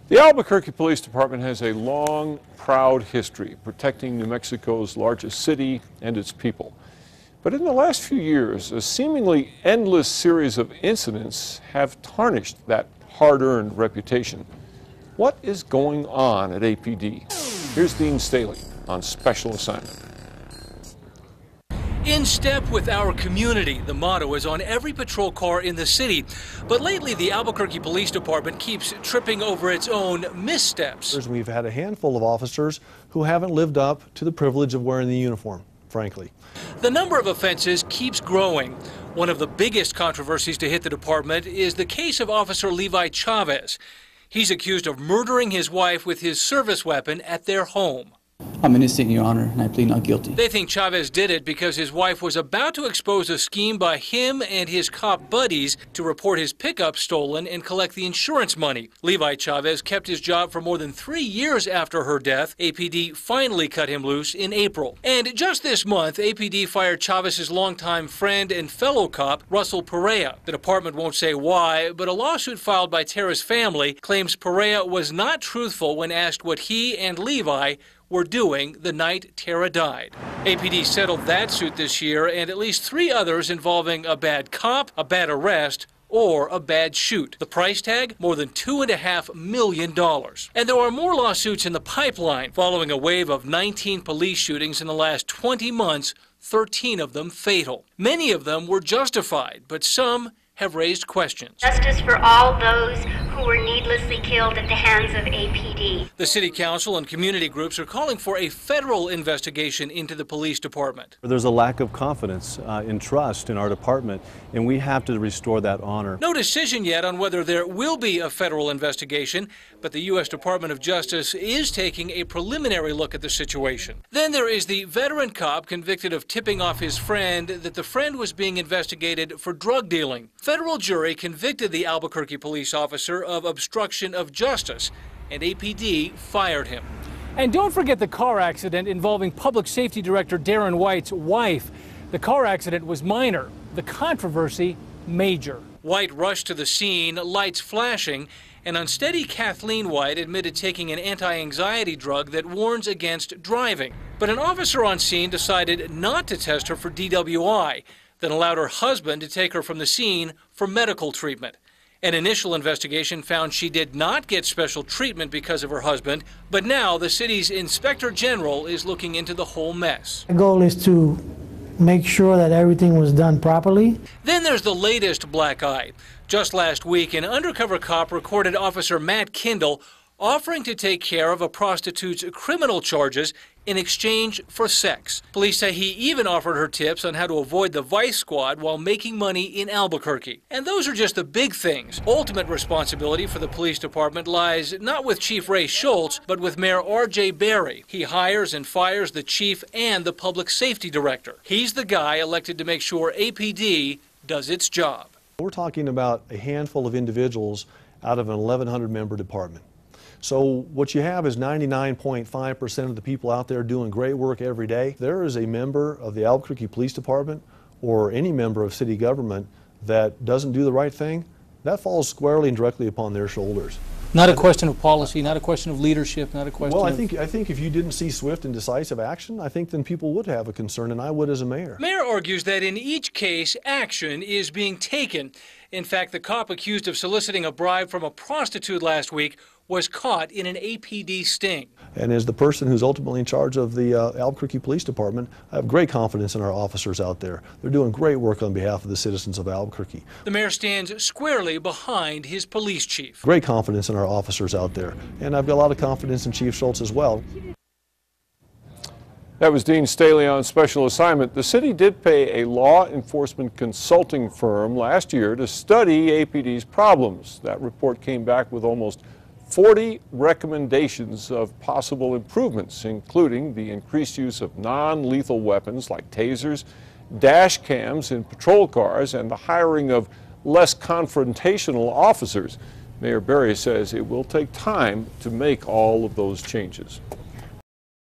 The Albuquerque Police Department has a long, proud history protecting New Mexico's largest city and its people. But in the last few years, a seemingly endless series of incidents have tarnished that hard-earned reputation. What is going on at APD? Here's Dean Staley on Special Assignment. In step with our community, the motto is on every patrol car in the city. But lately, the Albuquerque Police Department keeps tripping over its own missteps. We've had a handful of officers who haven't lived up to the privilege of wearing the uniform, frankly. The number of offenses keeps growing. One of the biggest controversies to hit the department is the case of Officer Levi Chavez. He's accused of murdering his wife with his service weapon at their home. I'm innocent, Your Honor, and I plead not guilty. They think Chavez did it because his wife was about to expose a scheme by him and his cop buddies to report his pickup stolen and collect the insurance money. Levi Chavez kept his job for more than 3 years after her death. APD finally cut him loose in April. And just this month, APD fired Chavez's longtime friend and fellow cop, Russell Perea. The department won't say why, but a lawsuit filed by Tara's family claims Perea was not truthful when asked what he and Levi were doing the night Tara died. APD settled that suit this year and at least 3 others involving a bad cop, a bad arrest, or a bad shoot. The price tag, more than $2.5 million. And there are more lawsuits in the pipeline. Following a wave of 19 police shootings in the last 20 months, 13 of them fatal. Many of them were justified, but some have raised questions. Justice for all those who were needlessly killed at the hands of APD. The City Council and community groups are calling for a federal investigation into the police department. There's a lack of confidence and trust in our department, and we have to restore that honor. No decision yet on whether there will be a federal investigation, but the U.S. Department of Justice is taking a preliminary look at the situation. Then there is the veteran cop convicted of tipping off his friend that the friend was being investigated for drug dealing. Federal jury convicted the Albuquerque police officer of obstruction of justice, and APD fired him. And don't forget the car accident involving Public Safety Director Darren White's wife. The car accident was minor, the controversy major. White rushed to the scene, lights flashing, and unsteady Kathleen White admitted taking an anti-anxiety drug that warns against driving. But an officer on scene decided not to test her for DWI, then allowed her husband to take her from the scene for medical treatment. An initial investigation found she did not get special treatment because of her husband, but now the city's Inspector General is looking into the whole mess. The goal is to make sure that everything was done properly. Then there's the latest black eye. Just last week, an undercover cop recorded Officer Matt Kindle offering to take care of a prostitute's criminal charges in exchange for sex. Police say he even offered her tips on how to avoid the vice squad while making money in Albuquerque. And those are just the big things. Ultimate responsibility for the police department lies not with Chief Ray Schultz, but with Mayor R.J. Berry. He hires and fires the chief and the public safety director. He's the guy elected to make sure APD does its job. We're talking about a handful of individuals out of an 1,100-member department. So what you have is 99.5% of the people out there doing great work every day. There is a member of the Albuquerque Police Department or any member of city government that doesn't do the right thing, that falls squarely and directly upon their shoulders. Not a question of policy, not a question of leadership, not a question Well, of... I think if you didn't see swift and decisive action, I think then people would have a concern, and I would as a mayor. Mayor argues that in each case, action is being taken. In fact, the cop accused of soliciting a bribe from a prostitute last week was caught in an APD sting. And as the person who's ultimately in charge of the Albuquerque Police Department, I have great confidence in our officers out there. They're doing great work on behalf of the citizens of Albuquerque. The mayor stands squarely behind his police chief. Great confidence in our officers out there. And I've got a lot of confidence in Chief Schultz as well. That was Dean Staley on Special Assignment. The city did pay a law enforcement consulting firm last year to study APD's problems. That report came back with almost 40 recommendations of possible improvements, including the increased use of non-lethal weapons like tasers, dash cams in patrol cars, and the hiring of less confrontational officers. Mayor Berry says it will take time to make all of those changes.